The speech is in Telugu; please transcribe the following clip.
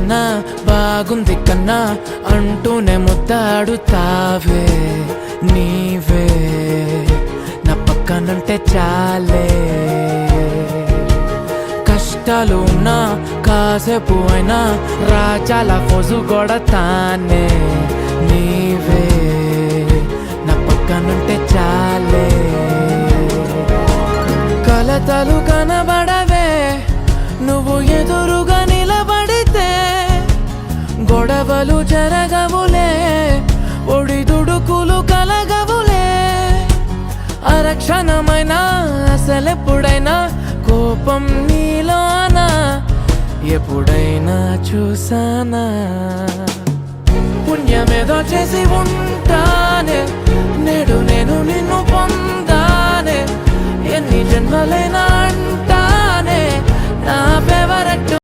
కన్నా బాగుంది కన్నా అంటూనే ముద్దాడుతావే నీవే నా పక్కనుంటే చాలే కష్టాలు ఉన్నా కాసేపు అయినా రాజాల ఫోజు కొడతానే నీవే నా పక్కనుంటే చాలే కలతలు కనబడవే నువ్వు ఎదురుగా నిలబడితే గొడవలు జరగవులే ఒడిదుడుకులు కలగవులే అరక్షణమైనా అసలెప్పుడైనా కోపం నీలోనా ఎప్పుడైనా చూసానా పుణ్యమేదో చేసి ఉంటానే నేడు నేను నిన్ను పొందానే ఎన్ని జన్మలైనా